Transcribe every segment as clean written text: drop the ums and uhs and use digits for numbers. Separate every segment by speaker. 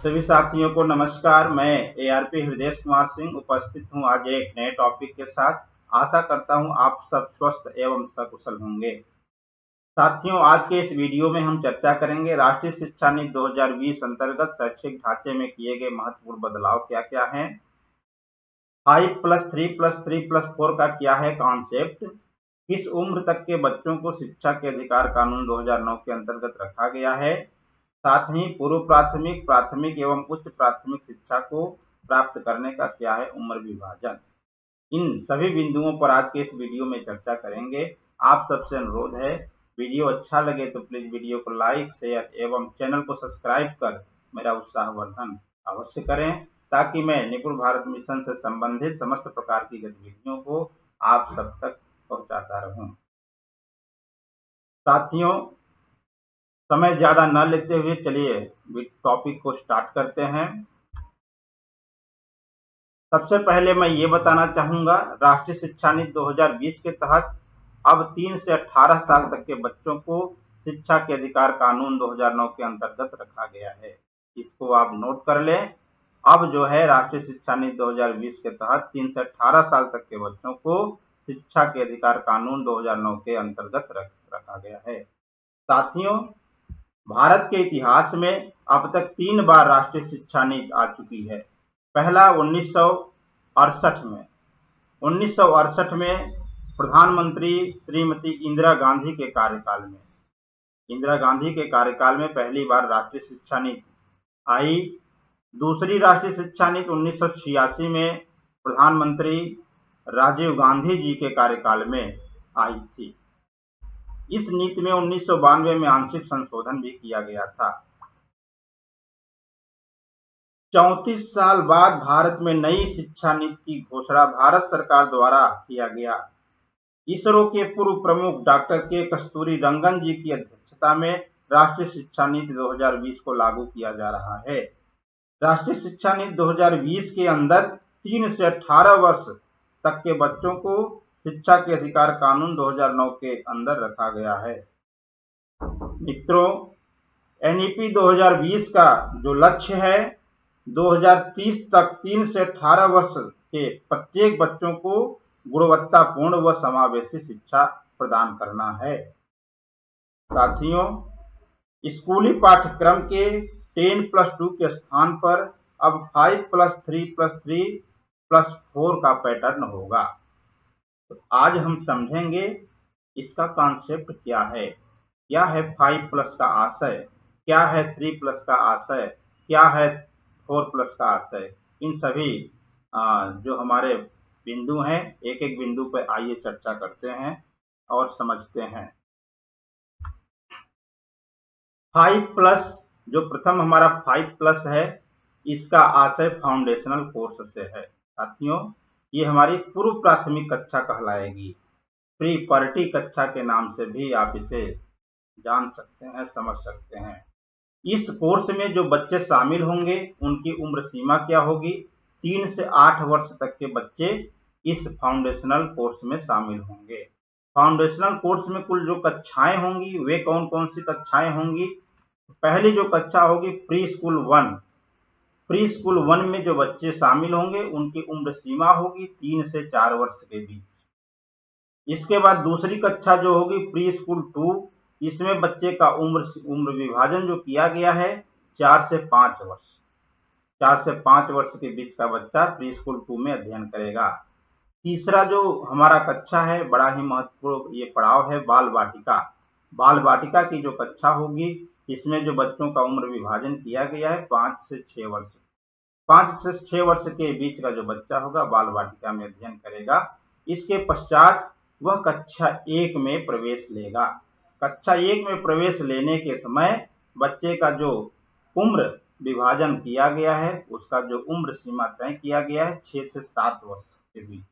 Speaker 1: सभी साथियों को नमस्कार। मैं एआरपी हृदय कुमार सिंह उपस्थित हूं आज एक नए टॉपिक के साथ। आशा करता हूं आप सब स्वस्थ एवं सकुशल होंगे। साथियों, आज के इस वीडियो में हम चर्चा करेंगे राष्ट्रीय शिक्षा नीति 2020 अंतर्गत शैक्षिक ढांचे में किए गए महत्वपूर्ण बदलाव क्या क्या हैं। 5+3+3+4 का क्या है कॉन्सेप्ट। किस उम्र तक के बच्चों को शिक्षा के अधिकार कानून 2009 के अंतर्गत रखा गया है। साथ ही पूर्व प्राथमिक, प्राथमिक एवं उच्च प्राथमिक शिक्षा को प्राप्त करने का क्या है उम्र विभाजन। इन सभी बिंदुओं पर आज के इस वीडियो में चर्चा करेंगे। आप सबसे अनुरोध है, वीडियो अच्छा लगे तो प्लीज वीडियो को लाइक, शेयर एवं चैनल को सब्सक्राइब कर मेरा उत्साहवर्धन अवश्य करें, ताकि मैं निपुण भारत मिशन से संबंधित समस्त प्रकार की गतिविधियों को आप सब तक पहुंचाता रहूं। साथियों, समय ज्यादा न लेते हुए चलिए टॉपिक को स्टार्ट करते हैं। सबसे पहले मैं ये बताना चाहूंगा, राष्ट्रीय शिक्षा नीति 2020 के तहत अब 3 से 18 साल तक के बच्चों को शिक्षा के अधिकार कानून 2009 के अंतर्गत रखा गया है। इसको आप नोट कर लें। अब जो है राष्ट्रीय शिक्षा नीति 2020 के तहत 3 से 18 साल तक के बच्चों को शिक्षा के अधिकार कानून 2009 के अंतर्गत रखा गया है। साथियों, भारत के इतिहास में अब तक 3 बार राष्ट्रीय शिक्षा नीति आ चुकी है। पहला 1968 में। 1968 में प्रधानमंत्री श्रीमती इंदिरा गांधी के कार्यकाल में पहली बार राष्ट्रीय शिक्षा नीति आई। दूसरी राष्ट्रीय शिक्षा नीति 1986 में प्रधानमंत्री राजीव गांधी जी के कार्यकाल में आई थी। इस नीति में 1992 में आंशिक संशोधन भी किया गया था। 34 साल बाद भारत में नई शिक्षा नीति की घोषणा भारत सरकार द्वारा किया गया। इसरो के पूर्व प्रमुख डॉक्टर के कस्तूरी रंगन जी की अध्यक्षता में राष्ट्रीय शिक्षा नीति 2020 को लागू किया जा रहा है। राष्ट्रीय शिक्षा नीति 2020 के अंदर 3 से 18 वर्ष तक के बच्चों को शिक्षा के अधिकार कानून 2009 के अंदर रखा गया है। मित्रों, एनईपी 2020 का जो लक्ष्य है, 2030 तक 3 से 18 वर्ष के प्रत्येक बच्चों को गुणवत्तापूर्ण व समावेशी शिक्षा प्रदान करना है। साथियों, स्कूली पाठ्यक्रम के 10+2 के स्थान पर अब 5+3+3+4 का पैटर्न होगा। तो आज हम समझेंगे इसका कॉन्सेप्ट क्या है 5+ का आशय, क्या है 3+ का आशय, क्या है 4+ का आशय। इन सभी जो हमारे बिंदु हैं, एक एक बिंदु पर आइए चर्चा करते हैं और समझते हैं। 5+, जो प्रथम हमारा 5+ है, इसका आशय फाउंडेशनल कोर्स से है। साथियों, ये हमारी पूर्व प्राथमिक कक्षा कहलाएगी। प्री पार्टी कक्षा के नाम से भी आप इसे जान सकते हैं, समझ सकते हैं। इस कोर्स में जो बच्चे शामिल होंगे उनकी उम्र सीमा क्या होगी। 3 से 8 वर्ष तक के बच्चे इस फाउंडेशनल कोर्स में शामिल होंगे। फाउंडेशनल कोर्स में कुल जो कक्षाएं होंगी वे कौन कौन सी कक्षाएं होंगी। पहली जो कक्षा होगी प्री स्कूल 1। प्री स्कूल 1 में जो बच्चे शामिल होंगे उनकी उम्र सीमा होगी 3 से 4 वर्ष के बीच। इसके बाद दूसरी कक्षा जो होगी प्री स्कूल 2, इसमें बच्चे का उम्र विभाजन जो किया गया है 4 से 5 वर्ष। 4 से 5 वर्ष के बीच का बच्चा प्री स्कूल 2 में अध्ययन करेगा। तीसरा जो हमारा कक्षा है, बड़ा ही महत्वपूर्ण ये पड़ाव है, बाल वाटिका। बाल वाटिका की जो कक्षा होगी, इसमें जो बच्चों का उम्र विभाजन किया गया है 5 से 6 वर्ष। 5 से 6 वर्ष के बीच का जो बच्चा होगा बाल वाटिका में अध्ययन करेगा। इसके पश्चात वह कक्षा 1 में प्रवेश लेगा। कक्षा 1 में प्रवेश लेने के समय बच्चे का जो उम्र विभाजन किया गया है, उसका जो उम्र सीमा तय किया गया है 6 से 7 वर्ष के बीच।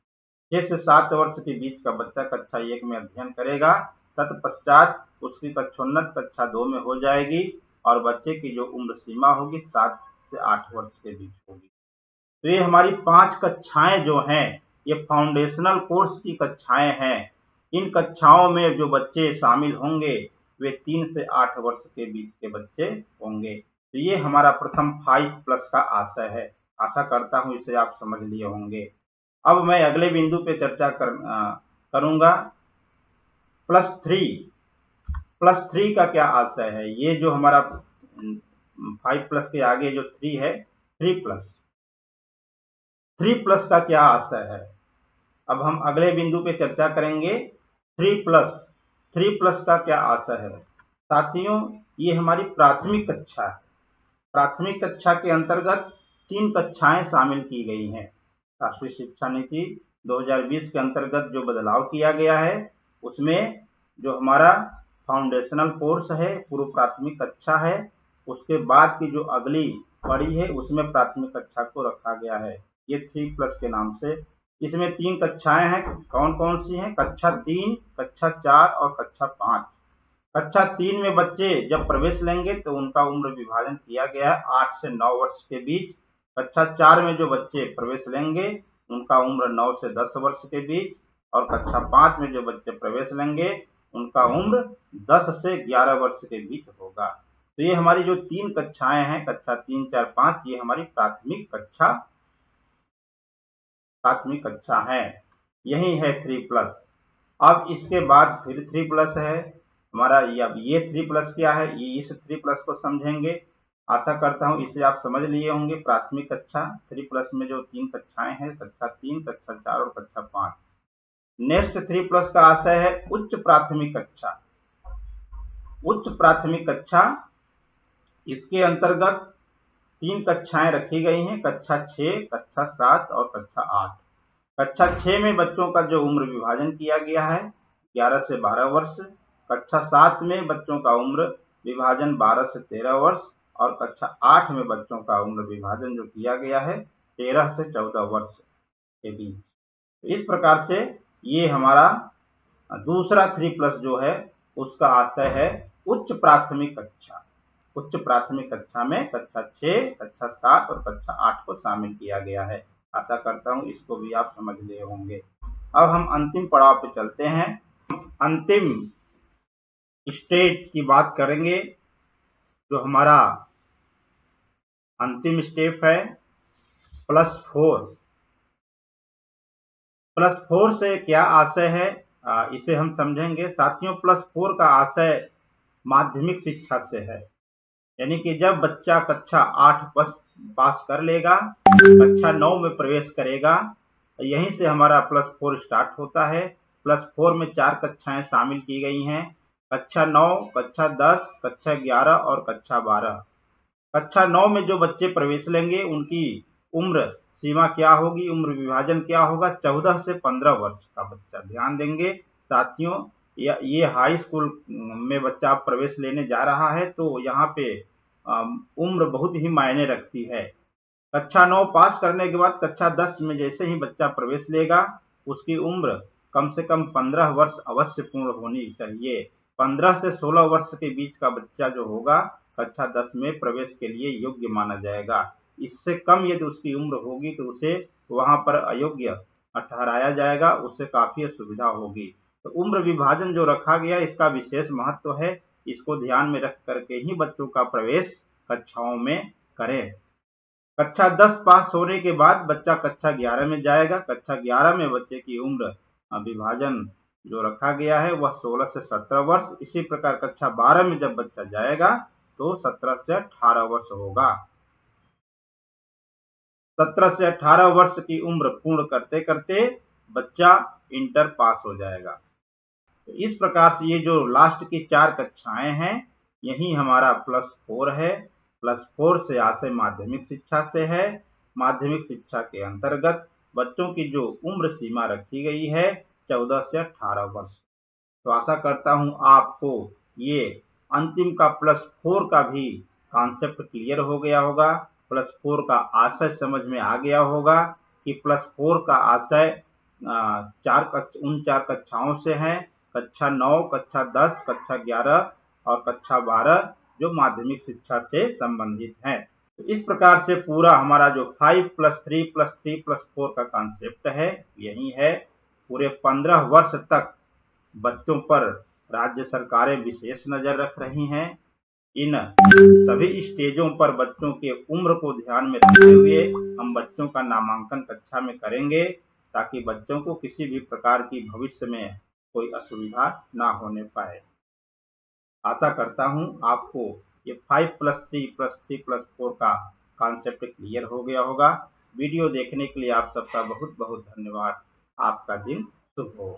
Speaker 1: 6 से 7 वर्ष के बीच का बच्चा कक्षा 1 में अध्ययन करेगा। तत्पश्चात उसकी कक्षोन्नत कक्षा 2 में हो जाएगी और बच्चे की जो उम्र सीमा होगी 7 से 8 वर्ष के बीच होगी। तो ये हमारी 5 कक्षाएं जो हैं, ये फाउंडेशनल कोर्स की कक्षाएं हैं। इन कक्षाओं में जो बच्चे शामिल होंगे वे 3 से 8 वर्ष के बीच के बच्चे होंगे। तो ये हमारा प्रथम 5+ का आशय है। आशा करता हूं इसे आप समझ लिए होंगे। अब मैं अगले बिंदु पे चर्चा करूंगा +3 का क्या आशय है। ये जो हमारा 5+ के आगे जो 3 है, 3+ का क्या आशय है। अब हम अगले बिंदु पे चर्चा करेंगे 3+ का क्या आशय है। साथियों, ये हमारी प्राथमिक कक्षा है। प्राथमिक कक्षा के अंतर्गत 3 कक्षाएं शामिल की गई हैं। राष्ट्रीय शिक्षा नीति 2020 के अंतर्गत जो बदलाव किया गया है, उसमें जो हमारा फाउंडेशनल कोर्स है, पूर्व प्राथमिक कक्षा है, उसके बाद की जो अगली कड़ी है उसमें प्राथमिक कक्षा को रखा गया है, ये 3+ के नाम से। इसमें 3 कक्षाएं हैं। कौन कौन सी हैं? कक्षा 3, कक्षा 4 और कक्षा 5। कक्षा 3 में बच्चे जब प्रवेश लेंगे तो उनका उम्र विभाजन किया गया है 8 से 9 वर्ष के बीच। कक्षा 4 में जो बच्चे प्रवेश लेंगे उनका उम्र 9 से 10 वर्ष के बीच, और कक्षा 5 में जो बच्चे प्रवेश लेंगे उनका उम्र 10 से 11 वर्ष के बीच होगा। तो ये हमारी जो 3 कक्षाएं हैं, कक्षा 3, 4, 5, ये हमारी प्राथमिक कक्षा है। यही है 3+। अब इसके बाद फिर 3+ है हमारा। अब ये 3+ क्या है, ये इस 3+ को समझेंगे। आशा करता हूं इसे आप समझ लिए होंगे। प्राथमिक कक्षा 3+ में जो 3 कक्षाएं हैं, कक्षा 3, कक्षा 4 और कक्षा 5। नेक्स्ट 3+ का आशय है उच्च प्राथमिक कक्षा। उच्च प्राथमिक कक्षा, इसके अंतर्गत 3 कक्षाएं रखी गई हैं, कक्षा 6, कक्षा 7 और कक्षा 8। कक्षा 6 में बच्चों का जो उम्र विभाजन किया गया है 11 से 12 वर्ष। कक्षा 7 में बच्चों का उम्र विभाजन 12 से 13 वर्ष, और कक्षा 8 में बच्चों का उम्र विभाजन जो किया गया है 13 से 14 वर्ष के बीच। इस प्रकार से ये हमारा दूसरा 3+ जो है उसका आशय है उच्च प्राथमिक कक्षा। उच्च प्राथमिक कक्षा में कक्षा 6, कक्षा 7 और कक्षा 8 को शामिल किया गया है। आशा करता हूं इसको भी आप समझ लिए होंगे। अब हम अंतिम पड़ाव पे चलते हैं। अंतिम स्टेज की बात करेंगे। जो हमारा अंतिम स्टेप है +4। +4 से क्या आशय है, इसे हम समझेंगे। साथियों, +4 का आशय माध्यमिक शिक्षा से है। यानी कि जब बच्चा कक्षा 8 पास कर लेगा, कक्षा 9 में प्रवेश करेगा, यहीं से हमारा +4 स्टार्ट होता है। +4 में 4 कक्षाएं शामिल की गई हैं, कक्षा 9, कक्षा 10, कक्षा 11 और कक्षा 12। कक्षा 9 में जो बच्चे प्रवेश लेंगे उनकी उम्र सीमा क्या होगी, उम्र विभाजन क्या होगा? 14 से 15 वर्ष का बच्चा। ध्यान देंगे साथियों, ये हाई स्कूल में बच्चा प्रवेश लेने जा रहा है, तो यहाँ पे उम्र बहुत ही मायने रखती है। कक्षा 9 पास करने के बाद कक्षा 10 में जैसे ही बच्चा प्रवेश लेगा, उसकी उम्र कम से कम 15 वर्ष अवश्य पूर्ण होनी चाहिए। 15 से 16 वर्ष के बीच का बच्चा जो होगा कक्षा 10 में प्रवेश के लिए योग्य माना जाएगा। इससे कम यदि उसकी उम्र होगी तो उसे वहां पर अयोग्य ठहराया जाएगा, उससे काफी असुविधा होगी। तो उम्र विभाजन जो रखा गया इसका विशेष महत्व है। इसको ध्यान में रख करके ही बच्चों का प्रवेश कक्षाओं में करें। कक्षा 10 पास होने के बाद बच्चा कक्षा 11 में जाएगा। कक्षा 11 में बच्चे की उम्र विभाजन जो रखा गया है वह 16 से 17 वर्ष। इसी प्रकार कक्षा 12 में जब बच्चा जाएगा तो 17 से 18 वर्ष होगा। 17 से 18 वर्ष की उम्र पूर्ण करते करते बच्चा इंटर पास हो जाएगा। तो इस प्रकार से ये जो लास्ट की 4 कक्षाएं हैं, यही हमारा +4 है। +4 से आशय माध्यमिक शिक्षा से है। माध्यमिक शिक्षा के अंतर्गत बच्चों की जो उम्र सीमा रखी गई है 14 से 18 वर्ष। तो आशा करता हूं आपको ये अंतिम का +4 का भी कॉन्सेप्ट क्लियर हो गया होगा। +4 का आशय समझ में आ गया होगा कि +4 का आशय उन 4 कक्षाओं से है। कक्षा 9, कक्षा 10, कक्षा 11 और कक्षा 12 जो माध्यमिक शिक्षा से संबंधित है। तो इस प्रकार से पूरा हमारा जो 5+3+3+4 का कॉन्सेप्ट है यही है। पूरे 15 वर्ष तक बच्चों पर राज्य सरकारें विशेष नजर रख रही हैं। इन सभी स्टेजों पर बच्चों के उम्र को ध्यान में रखते हुए हम बच्चों का नामांकन कक्षा में करेंगे, ताकि बच्चों को किसी भी प्रकार की भविष्य में कोई असुविधा ना होने पाए। आशा करता हूं आपको ये 5+3+3+4 का कॉन्सेप्ट क्लियर हो गया होगा। वीडियो देखने के लिए आप सबका बहुत बहुत धन्यवाद। आपका दिन शुभ हो।